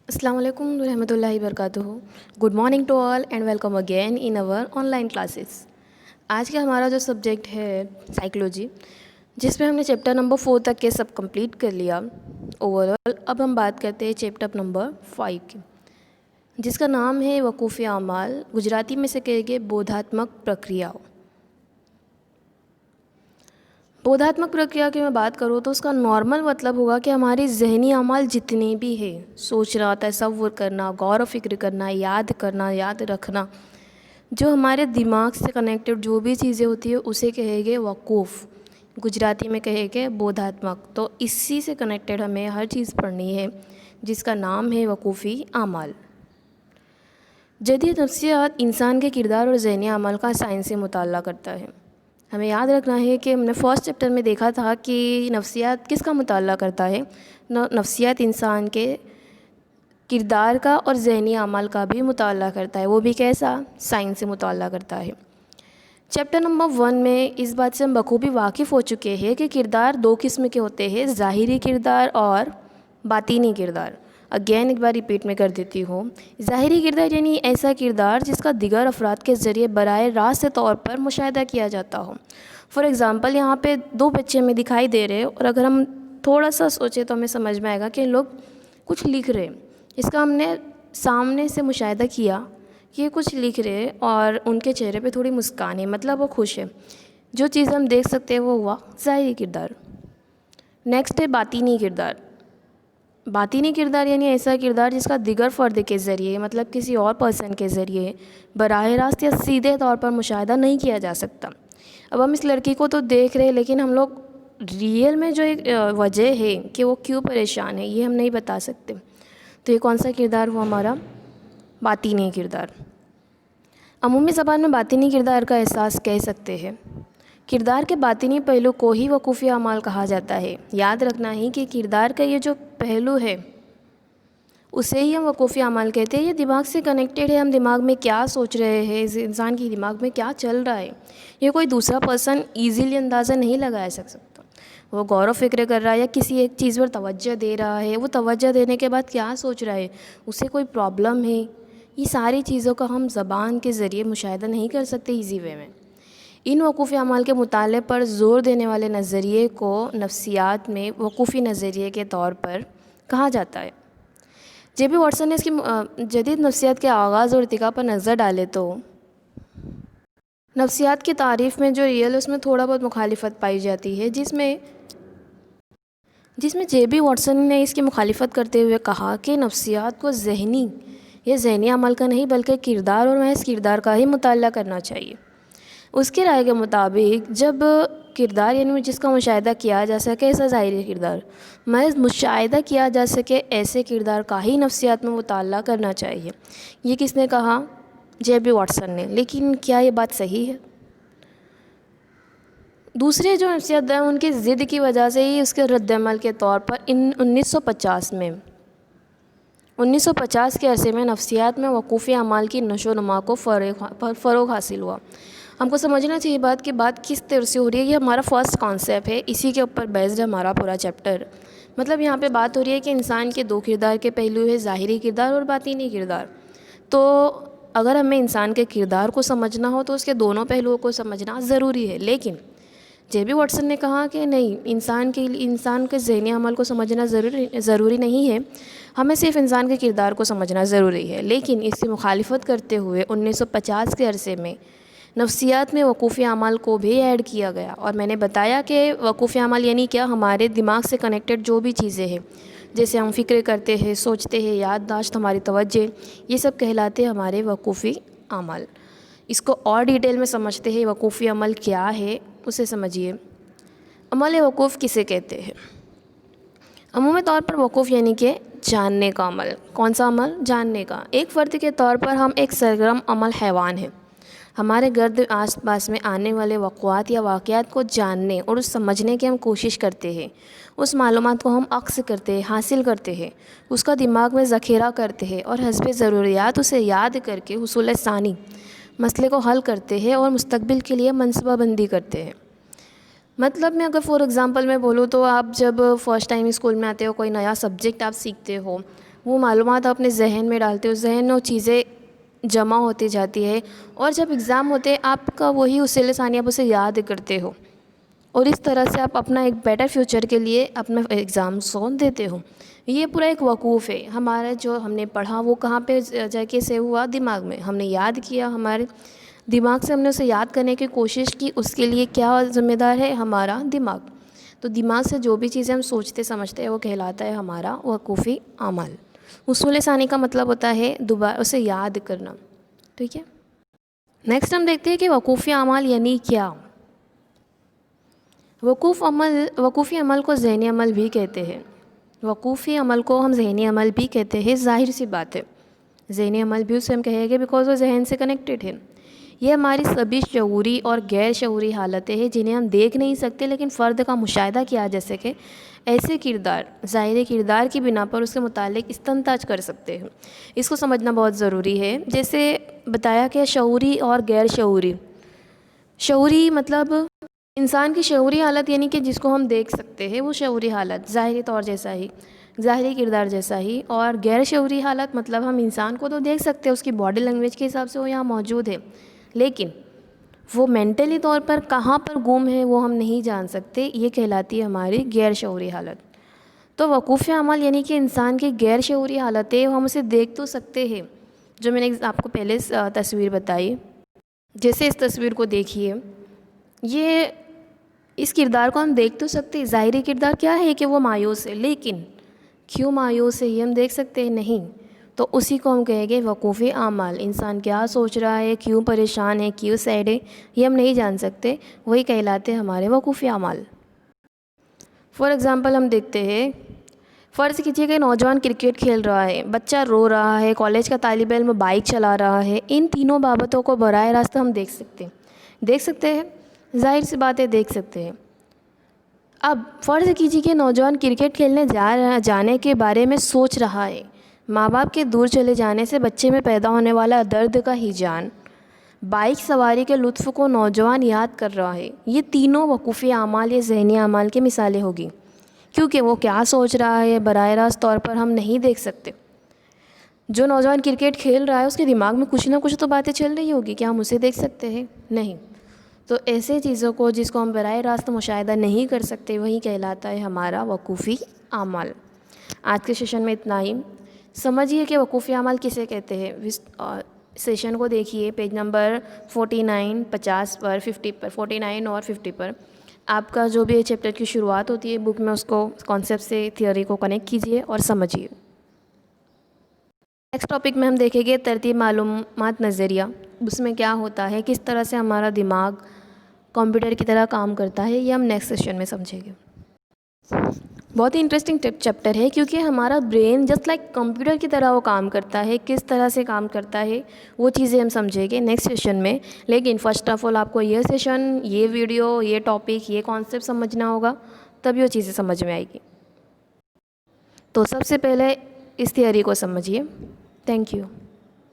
السلام علیکم ورحمۃ اللہ وبرکاتہ. Good morning to all and welcome again in our on line classes. آج کا ہمارا جو سبجیکٹ ہے سائیکلوجی، جس میں ہم نے چیپٹر نمبر 4 تک کے سب کمپلیٹ کر لیا اوور آل. اب ہم بات کرتے ہیں چیپٹر نمبر 5 کی، جس کا نام ہے وقوفی اعمال. گجراتی میں سے کہے گے بودھاتمک پرکریا. بودھاتمک پرکریا کی میں بات کروں تو اس کا نارمل مطلب ہوگا کہ ہماری ذہنی اعمال جتنے بھی ہیں، سوچنا، تصور کرنا، غور و فکر کرنا، یاد کرنا، یاد رکھنا، جو ہمارے دماغ سے کنیکٹڈ جو بھی چیزیں ہوتی ہیں اسے کہے گے وقوف. گجراتی میں کہے گے بودھاتمک. تو اسی سے کنیکٹڈ ہمیں ہر چیز پڑھنی ہے جس کا نام ہے وقوفی اعمال. جدید نفسیات انسان کے کردار اور ذہنی اعمال کا سائنسی مطالعہ کرتا ہے. ہمیں یاد رکھنا ہے کہ ہم نے فرسٹ چیپٹر میں دیکھا تھا کہ نفسیات کس کا مطالعہ کرتا ہے. نفسیات انسان کے کردار کا اور ذہنی اعمال کا بھی مطالعہ کرتا ہے. وہ بھی کیسا؟ سائنس سے مطالعہ کرتا ہے. چیپٹر نمبر 1 میں اس بات سے ہم بخوبی واقف ہو چکے ہیں کہ کردار 2 قسم کے ہوتے ہیں، ظاہری کردار اور باطینی کردار. اگین ایک بار ریپیٹ میں کر دیتی ہوں. ظاہری کردار یعنی ایسا کردار جس کا دیگر افراد کے ذریعے براہ راست طور پر مشاہدہ کیا جاتا ہو. فار ایگزامپل یہاں پہ 2 بچے ہمیں دکھائی دے رہے ہیں، اور اگر ہم تھوڑا سا سوچیں تو ہمیں سمجھ میں آئے گا کہ لوگ کچھ لکھ رہے ہیں. اس کا ہم نے سامنے سے مشاہدہ کیا کہ یہ کچھ لکھ رہے ہیں اور ان کے چہرے پہ تھوڑی مسکان ہے، مطلب وہ خوش ہے. جو چیز ہم دیکھ سکتے ہیں وہ ہوا ظاہری کردار. نیکسٹ ہے باطینی کردار. باطینی کردار یعنی ایسا کردار جس کا دیگر فرد کے ذریعے، مطلب کسی اور پرسن کے ذریعے براہ راست یا سیدھے طور پر مشاہدہ نہیں کیا جا سکتا. اب ہم اس لڑکی کو تو دیکھ رہے ہیں، لیکن ہم لوگ ریئل میں جو ایک وجہ ہے کہ وہ کیوں پریشان ہے یہ ہم نہیں بتا سکتے. تو یہ کون سا کردار ہوا ہمارا؟ باطینی کردار. عمومی زبان میں باطینی کردار کا احساس کہہ سکتے ہیں. کردار کے باطینی پہلو کو ہی وقوفی اعمال کہا جاتا ہے. یاد رکھنا ہی کہ کردار کا یہ جو پہلو ہے اسے ہی ہم وقوفی اعمال کہتے ہیں. یہ دماغ سے کنیکٹڈ ہے. ہم دماغ میں کیا سوچ رہے ہیں، انسان کی دماغ میں کیا چل رہا ہے، یہ کوئی دوسرا پرسن ایزیلی اندازہ نہیں لگایا سکتا. وہ غور و فکر کر رہا ہے یا کسی ایک چیز پر توجہ دے رہا ہے، وہ توجہ دینے کے بعد کیا سوچ رہا ہے، اسے کوئی پرابلم ہے، یہ ساری چیزوں کا ہم زبان کے ذریعے مشاہدہ نہیں کر سکتے ایزی وے میں. ان وقوفی اعمال کے مطالعے پر زور دینے والے نظریے کو نفسیات میں وقوفی نظریے کے طور پر کہا جاتا ہے. جے بی واٹسن نے اس کی جدید نفسیات کے آغاز اور ارتقاء پر نظر ڈالے تو نفسیات کی تعریف میں جو ریئل ہے اس میں تھوڑا بہت مخالفت پائی جاتی ہے، جس میں جے بی واٹسن نے اس کی مخالفت کرتے ہوئے کہا کہ نفسیات کو ذہنی عمل کا نہیں بلکہ کردار اور محض کردار کا ہی مطالعہ کرنا چاہیے. اس کی رائے کے مطابق جب کردار یعنی جس کا مشاہدہ کیا جا سکے ایسا ظاہری کردار، محض مشاہدہ کیا جا سکے ایسے کردار کا ہی نفسیات میں مطالعہ کرنا چاہیے. یہ کس نے کہا؟ جے بی واٹسن نے. لیکن کیا یہ بات صحیح ہے؟ دوسرے جو نفسیات ہیں ان کی ضد کی وجہ سے ہی اس کے رد عمل کے طور پر 1950 کے عرصے میں نفسیات میں وقوفی اعمال کی نشو و نما کو فروغ حاصل ہوا. ہم کو سمجھنا چاہیے بات کس طرح سے ہو رہی ہے. یہ ہمارا فرسٹ کانسیپٹ ہے، اسی کے اوپر بیسڈ ہے ہمارا پورا چیپٹر. مطلب یہاں پہ بات ہو رہی ہے کہ انسان کے 2 کردار کے پہلو ہے، ظاہری کردار اور باطینی کردار. تو اگر ہمیں انسان کے کردار کو سمجھنا ہو تو اس کے دونوں پہلوؤں کو سمجھنا ضروری ہے. لیکن جے بی واٹسن نے کہا کہ نہیں، انسان کے ذہنی عمل کو سمجھنا ضروری نہیں ہے، ہمیں صرف انسان کے کردار کو سمجھنا ضروری ہے. لیکن اس سے مخالفت کرتے ہوئے 1950 کے عرصے میں نفسیات میں وقوفی اعمال کو بھی ایڈ کیا گیا. اور میں نے بتایا کہ وقوفی اعمال یعنی کیا؟ ہمارے دماغ سے کنیکٹڈ جو بھی چیزیں ہیں، جیسے ہم فکر کرتے ہیں، سوچتے ہیں، یادداشت، ہماری توجہ، یہ سب کہلاتے ہیں ہمارے وقوفی اعمال. اس کو اور ڈیٹیل میں سمجھتے ہیں وقوفی عمل کیا ہے، اسے سمجھیے. عمل وقوف کسے کہتے ہیں؟ عمومی طور پر وقوف یعنی کہ جاننے کا عمل. کون سا عمل؟ جاننے کا. ایک فرد کے طور پر ہم ایک سرگرم عمل حیوان ہیں. ہمارے گرد آس پاس میں آنے والے وقوعات یا واقعات کو جاننے اور اس سمجھنے کی ہم کوشش کرتے ہیں. اس معلومات کو ہم عکس کرتے ہیں، حاصل کرتے ہیں، اس کا دماغ میں ذخیرہ کرتے ہیں اور حسب ضروریات اسے یاد کر کے حصول ثانی مسئلے کو حل کرتے ہیں اور مستقبل کے لیے منصوبہ بندی کرتے ہیں. مطلب میں اگر فار ایگزامپل میں بولوں تو آپ جب فرسٹ ٹائم اسکول میں آتے ہو، کوئی نیا سبجیکٹ آپ سیکھتے ہو، وہ معلومات آپ اپنے ذہن میں ڈالتے ہو، ذہن میں وہ چیزیں جمع ہوتی جاتی ہے، اور جب ایگزام ہوتے ہیں آپ کا وہی اصول ثانی آپ اسے یاد کرتے ہو، اور اس طرح سے آپ اپنا ایک بیٹر فیوچر کے لیے اپنا ایگزامس کو دیتے ہو۔ یہ پورا ایک وقوف ہے، ہمارا جو ہم نے پڑھا وہ کہاں پہ جا کے سیو ہوا؟ دماغ میں۔ ہم نے یاد کیا، ہمارے دماغ سے ہم نے اسے یاد کرنے کی کوشش کی، اس کے لیے کیا ذمہ دار ہے؟ ہمارا دماغ۔ تو دماغ سے جو بھی چیزیں ہم سوچتے سمجھتے ہیں وہ کہلاتا ہے ہمارا وقوفی اعمال۔ اصول ثانی کا مطلب ہوتا ہے دوبارہ اسے یاد کرنا، ٹھیک ہے؟ نیکسٹ ہم دیکھتے ہیں کہ وقوفی اعمال یعنی کیا؟ وقوفی عمل کو ذہنی عمل بھی کہتے ہیں۔ وقوفی عمل کو ہم ذہنی عمل بھی کہتے ہیں، ظاہر سی بات ہے، ذہنی عمل بھی اسے ہم کہیں گے بیکاز وہ ذہن سے کنیکٹڈ ہے۔ یہ ہماری سبھی شعوری اور غیر شعوری حالتیں ہیں جنہیں ہم دیکھ نہیں سکتے لیکن فرد کا مشاہدہ کیا جا سکے ایسے کردار، ظاہری کردار کی بنا پر اس کے متعلق استنتاج کر سکتے ہیں۔ اس کو سمجھنا بہت ضروری ہے۔ جیسے بتایا کہ شعوری اور غیر شعوری، شعوری مطلب انسان کی شعوری حالت یعنی کہ جس کو ہم دیکھ سکتے ہیں وہ شعوری حالت، ظاہری طور جیسا ہی، ظاہری کردار جیسا ہی، اور غیر شعوری حالت مطلب ہم انسان کو تو دیکھ سکتے ہیں، اس کی باڈی لینگویج کے حساب سے وہ یہاں موجود ہے، لیکن وہ مینٹلی طور پر کہاں پر گم ہے وہ ہم نہیں جان سکتے، یہ کہلاتی ہے ہماری غیر شعوری حالت۔ تو وقوفی اعمال یعنی کہ انسان کی غیر شعوری حالت ہے، ہم اسے دیکھ تو سکتے ہیں، جو میں نے آپ کو پہلے تصویر بتائی، جیسے اس تصویر کو دیکھیے، یہ اس کردار کو ہم دیکھ تو سکتے ہیں، ظاہری کردار کیا ہے کہ وہ مایوس ہے، لیکن کیوں مایوس ہے یہ ہم دیکھ سکتے ہیں نہیں، تو اسی کو ہم کہیں گے وقوفی اعمال۔ انسان کیا سوچ رہا ہے، کیوں پریشان ہے، کیوں سیڈ ہے، یہ ہم نہیں جان سکتے، وہی کہلاتے ہیں ہمارے وقوفی اعمال۔ فار ایگزامپل ہم دیکھتے ہیں، فرض کیجیے کہ نوجوان کرکٹ کھیل رہا ہے، بچہ رو رہا ہے، کالج کا طالب علم بائک چلا رہا ہے، ان تینوں بابتوں کو براہ راست ہم دیکھ سکتے ہیں، ظاہر سی بات ہے دیکھ سکتے ہیں۔ اب فرض کیجیے کہ نوجوان کرکٹ کھیلنے جانے کے بارے میں سوچ رہا ہے، ماں باپ کے دور چلے جانے سے بچے میں پیدا ہونے والا درد کا ہیجان، بائک سواری کے لطف کو نوجوان یاد کر رہا ہے، یہ تینوں وقوفی اعمال یا ذہنی اعمال کی مثالیں ہوگی، کیونکہ وہ کیا سوچ رہا ہے براہ راست طور پر ہم نہیں دیکھ سکتے۔ جو نوجوان کرکٹ کھیل رہا ہے اس کے دماغ میں کچھ نہ کچھ تو باتیں چل رہی ہوگی، کیا ہم اسے دیکھ سکتے ہیں؟ نہیں۔ تو ایسے چیزوں کو جس کو ہم براہ راست مشاہدہ نہیں کر سکتے وہی کہلاتا ہے ہمارا وقوفی اعمال۔ آج کے سیشن میں اتنا ہی۔ سمجھیے کہ وقوفی اعمال کسے کہتے ہیں۔ سیشن کو دیکھیے پیج نمبر 49، 50 پر، 50 پر، 49 اور 50 پر آپ کا جو بھی چیپٹر کی شروعات ہوتی ہے بک میں اس کو کانسیپٹ سے تھیوری کو کنیکٹ کیجیے اور سمجھیے۔ نیکسٹ ٹاپک میں ہم دیکھیں گے ترتیب معلومات نظریہ، اس میں کیا ہوتا ہے، کس طرح سے ہمارا دماغ کمپیوٹر کی طرح کام کرتا ہے، یہ ہم نیکسٹ سیشن میں سمجھیں گے۔ بہت ہی انٹرسٹنگ چیپٹر ہے کیونکہ ہمارا برین جسٹ لائک کمپیوٹر کی طرح وہ کام کرتا ہے، کس طرح سے کام کرتا ہے وہ چیزیں ہم سمجھیں گے نیکسٹ سیشن میں۔ لیکن فرسٹ آف آل آپ کو یہ سیشن، یہ ویڈیو، یہ ٹاپک، یہ کانسیپٹ سمجھنا ہوگا، تب یہ چیزیں سمجھ میں آئے گی۔ تو سب سے پہلے اس تھیوری کو سمجھیے۔ Thank you.